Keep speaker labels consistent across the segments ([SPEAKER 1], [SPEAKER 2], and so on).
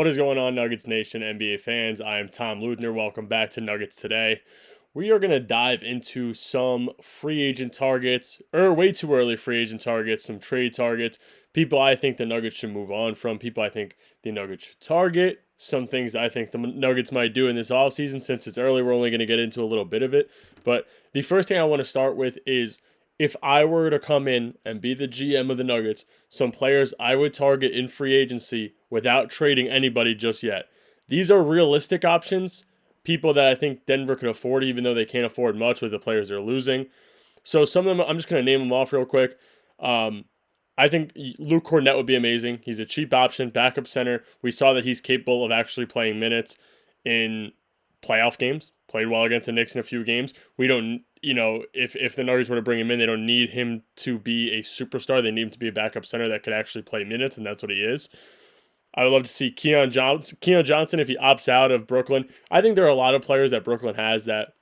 [SPEAKER 1] What is going on, Nuggets Nation, NBA fans? I am Tom Leuthner. Welcome back to Nuggets Today. We are going to dive into some free agent targets, or way too early free agent targets, some trade targets, people I think the Nuggets should move on from, people I think the Nuggets should target, some things I think the Nuggets might do in this offseason. Since it's early, we're only going to get into a little bit of it. But the first thing I want to start with is if I were to come in and be the GM of the Nuggets, some players I would target in free agency without trading anybody just yet. These are realistic options, people that I think Denver could afford, even though they can't afford much with the players they're losing. So some of them, I'm just going to name them off real quick. I think Luke Cornett would be amazing. He's a cheap option, backup center. We saw that he's capable of actually playing minutes in playoff games. Played well against the Knicks in a few games. We don't, if the Nuggets were to bring him in, they don't need him to be a superstar. They need him to be a backup center that could actually play minutes, and that's what he is. I would love to see Keon Johnson if he opts out of Brooklyn. I think there are a lot of players that Brooklyn has that,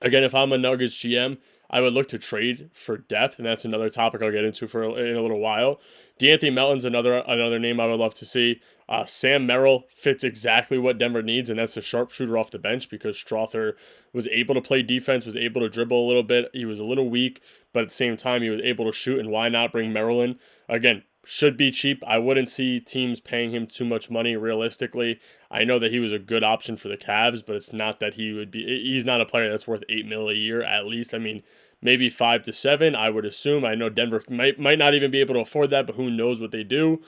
[SPEAKER 1] again, if I'm a Nuggets GM, I would look to trade for depth, and that's another topic I'll get into in a little while. De'Anthony Melton's another name I would love to see. Sam Merrill fits exactly what Denver needs, and that's a sharpshooter off the bench because Strother was able to play defense, was able to dribble a little bit. He was a little weak, but at the same time, he was able to shoot, and why not bring Merrill in? Again, should be cheap. I wouldn't see teams paying him too much money realistically. I know that he was a good option for the Cavs, but it's not that he's not a player that's worth $8 million a year at least. I mean, maybe 5 to 7, I would assume. I know Denver might not even be able to afford that, but who knows what they do.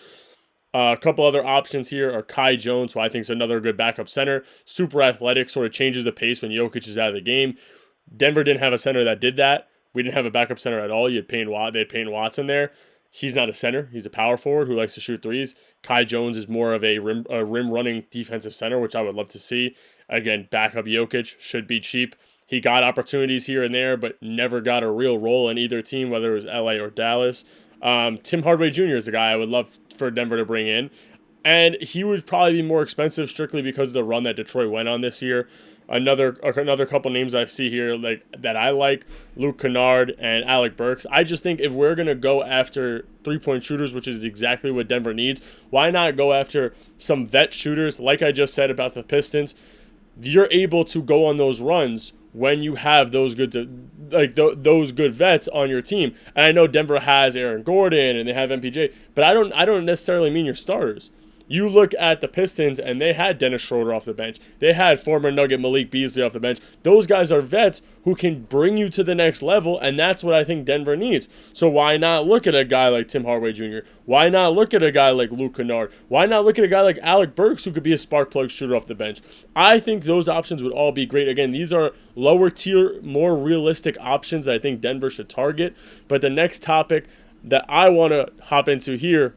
[SPEAKER 1] A couple other options here are Kai Jones, who I think is another good backup center. Super athletic, sort of changes the pace when Jokic is out of the game. Denver didn't have a center that did that. We didn't have a backup center at all. They had Payne Watson there. He's not a center. He's a power forward who likes to shoot threes. Kai Jones is more of a rim running defensive center, which I would love to see. Again, backup Jokic should be cheap. He got opportunities here and there, but never got a real role in either team, whether it was LA or Dallas. Tim Hardaway Jr. is a guy I would love for Denver to bring in. And he would probably be more expensive strictly because of the run that Detroit went on this year. Another couple names I see here that I like, Luke Kennard and Alec Burks. I just think if we're going to go after three-point shooters, which is exactly what Denver needs, why not go after some vet shooters? Like I just said about the Pistons, you're able to go on those runs when you have those those good vets on your team. And I know Denver has Aaron Gordon and they have MPJ, but I don't necessarily mean your starters. You look at the Pistons, and they had Dennis Schroeder off the bench. They had former Nugget Malik Beasley off the bench. Those guys are vets who can bring you to the next level, and that's what I think Denver needs. So why not look at a guy like Tim Hardaway Jr.? Why not look at a guy like Luke Kennard? Why not look at a guy like Alec Burks who could be a spark plug shooter off the bench? I think those options would all be great. Again, these are lower tier, more realistic options that I think Denver should target. But the next topic that I want to hop into here,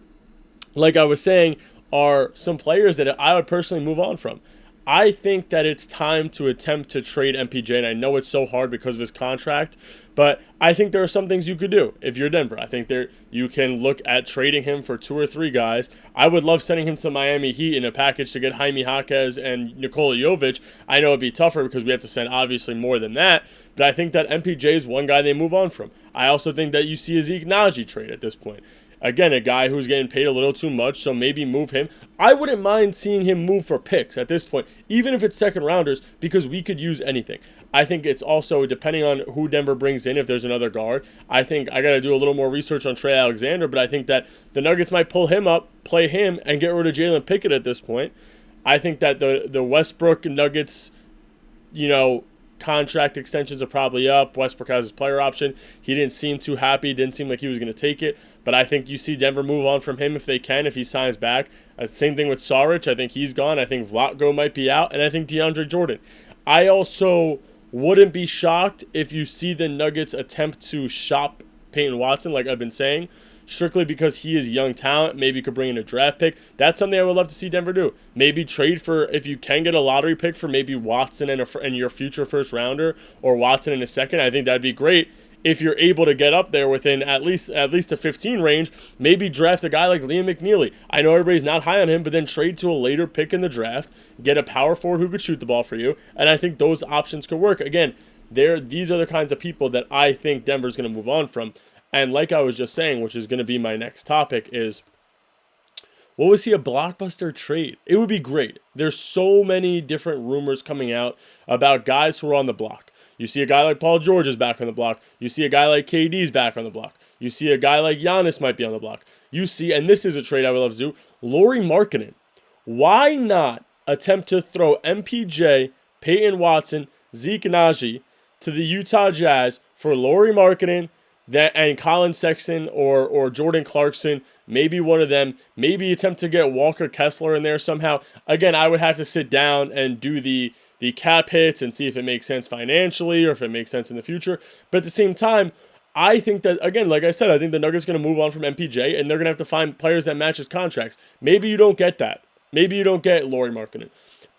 [SPEAKER 1] like I was saying, are some players that I would personally move on from. I think that it's time to attempt to trade MPJ, and I know it's so hard because of his contract, but I think there are some things you could do if you're Denver. I think you can look at trading him for 2 or 3 guys. I would love sending him to Miami Heat in a package to get Jaime Jaquez and Nikola Jovic. I know it'd be tougher because we have to send obviously more than that, but I think that MPJ is one guy they move on from. I also think that you see a Zeke Naji trade at this point. Again, a guy who's getting paid a little too much, so maybe move him. I wouldn't mind seeing him move for picks at this point, even if it's second rounders, because we could use anything. I think it's also depending on who Denver brings in, if there's another guard. I think I got to do a little more research on Trey Alexander, but I think that the Nuggets might pull him up, play him, and get rid of Jalen Pickett at this point. I think that the Westbrook Nuggets, contract extensions are probably up. Westbrook has his player option. He didn't seem too happy. Didn't seem like he was going to take it. But I think you see Denver move on from him if they can, if he signs back. Same thing with Saric. I think he's gone. I think Vlatko might be out. And I think DeAndre Jordan. I also wouldn't be shocked if you see the Nuggets attempt to shop Peyton Watson, like I've been saying, strictly because he is young talent. Maybe could bring in a draft pick. That's something I would love to see Denver do. Maybe trade for, if you can get a lottery pick for maybe Watson and your future first rounder, or Watson in a second. I think that'd be great. If you're able to get up there within at least a 15 range, maybe draft a guy like Liam McNeely. I know everybody's not high on him, but then trade to a later pick in the draft, get a power forward who could shoot the ball for you, and I think those options could work. Again, these are the kinds of people that I think Denver's going to move on from. And like I was just saying, which is going to be my next topic, is What was he a blockbuster trade? It would be great. There's so many different rumors coming out about guys who are on the block. You see a guy like Paul George is back on the block. You see a guy like KD's back on the block. You see a guy like Giannis might be on the block. You see, and this is a trade I would love to do, Lauri Markkanen. Why not attempt to throw MPJ, Peyton Watson, Zeke Naji to the Utah Jazz for Lauri Markkanen and Colin Sexton or Jordan Clarkson, maybe one of them, maybe attempt to get Walker Kessler in there somehow. Again, I would have to sit down and do the cap hits and see if it makes sense financially or if it makes sense in the future. But at the same time, I think that, again, like I said, I think the Nuggets are going to move on from MPJ, and they're going to have to find players that match his contracts. Maybe you don't get that. Maybe you don't get Lauri Markkanen.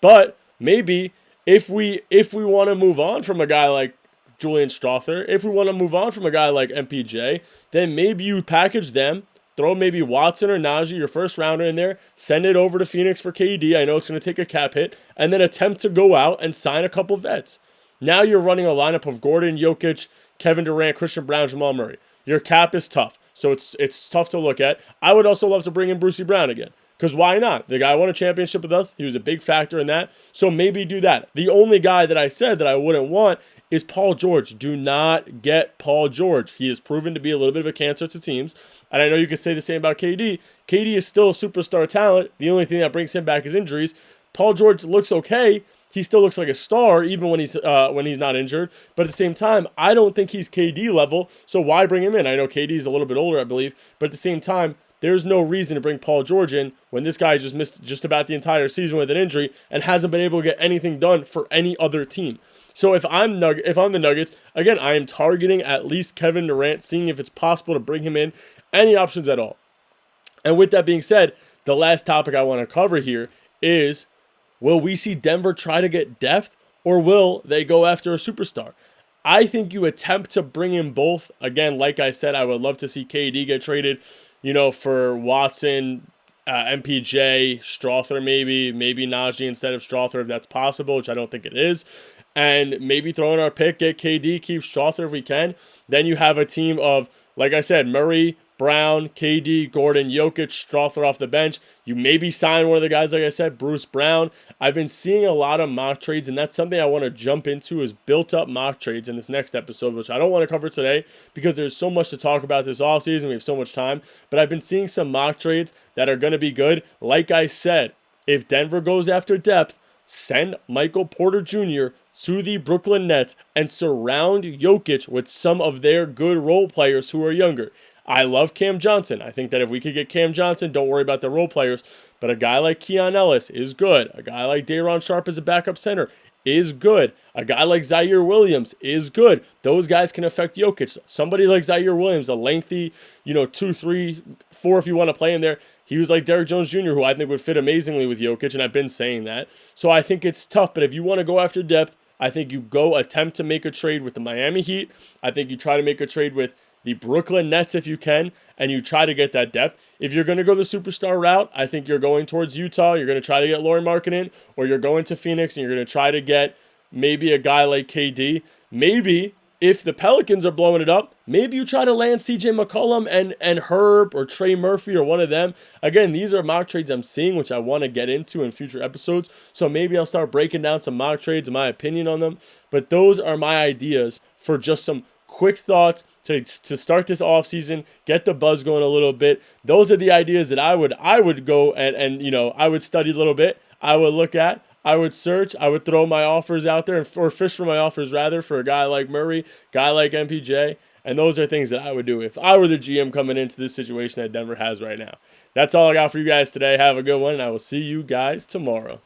[SPEAKER 1] But maybe if we want to move on from a guy like Julian Strawther, if we want to move on from a guy like MPJ, then maybe you package them, throw maybe Watson or Najee, your first rounder, in there, send it over to Phoenix for KD. I know it's going to take a cap hit, and then attempt to go out and sign a couple vets. Now you're running a lineup of Gordon, Jokic, Kevin Durant, Christian Brown, Jamal Murray. Your cap is tough, so it's tough to look at. I would also love to bring in Brucey Brown again, because why not? The guy won a championship with us. He was a big factor in that, so maybe do that. The only guy that I said that I wouldn't want is Paul George. Do not get Paul George. He has proven to be a little bit of a cancer to teams, and I know you could say the same about KD. KD is still a superstar talent. The only thing that brings him back is injuries. Paul George looks okay. He still looks like a star even when he's not injured. But at the same time, I don't think he's KD level, so why bring him in? I know KD is a little bit older, I believe, but at the same time, there's no reason to bring Paul George in when this guy just missed just about the entire season with an injury and hasn't been able to get anything done for any other team. So if I'm the Nuggets, again, I am targeting at least Kevin Durant, seeing if it's possible to bring him in, any options at all. And with that being said, the last topic I want to cover here is, will we see Denver try to get depth, or will they go after a superstar? I think you attempt to bring in both. Again, like I said, I would love to see KD get traded, for Watson, MPJ, Strawther maybe Najee instead of Strawther if that's possible, which I don't think it is. And maybe throw in our pick, get KD, keep Strawther if we can. Then you have a team of, like I said, Murray, Brown, KD, Gordon, Jokic, Strawther off the bench. You maybe sign one of the guys, like I said, Bruce Brown. I've been seeing a lot of mock trades, and that's something I want to jump into, is built-up mock trades in this next episode, which I don't want to cover today because there's so much to talk about this offseason. We have so much time. But I've been seeing some mock trades that are going to be good. Like I said, if Denver goes after depth, send Michael Porter Jr. to the Brooklyn Nets and surround Jokic with some of their good role players who are younger. I love Cam Johnson. I think that if we could get Cam Johnson, don't worry about the role players. But a guy like Keon Ellis is good. A guy like Day'Ron Sharpe as a backup center is good. A guy like Zaire Williams is good. Those guys can affect Jokic. Somebody like Zaire Williams, a lengthy, 2, 3, 4 if you want to play in there. He was like Derrick Jones Jr., who I think would fit amazingly with Jokic, and I've been saying that. So I think it's tough, but if you want to go after depth, I think you go attempt to make a trade with the Miami Heat. I think you try to make a trade with the Brooklyn Nets if you can, and you try to get that depth. If you're going to go the superstar route, I think you're going towards Utah. You're going to try to get Lauri Markkanen, or you're going to Phoenix, and you're going to try to get maybe a guy like KD. Maybe if the Pelicans are blowing it up, maybe you try to land CJ McCollum and Herb or Trey Murphy or one of them. Again, these are mock trades I'm seeing, which I want to get into in future episodes. So maybe I'll start breaking down some mock trades and my opinion on them. But those are my ideas for just some quick thoughts to start this offseason, get the buzz going a little bit. Those are the ideas that I would go and I would study a little bit. I would look at, I would search, I would throw my offers out there, or fish for my offers rather, for a guy like Murray, guy like MPJ. And those are things that I would do if I were the GM coming into this situation that Denver has right now. That's all I got for you guys today. Have a good one, and I will see you guys tomorrow.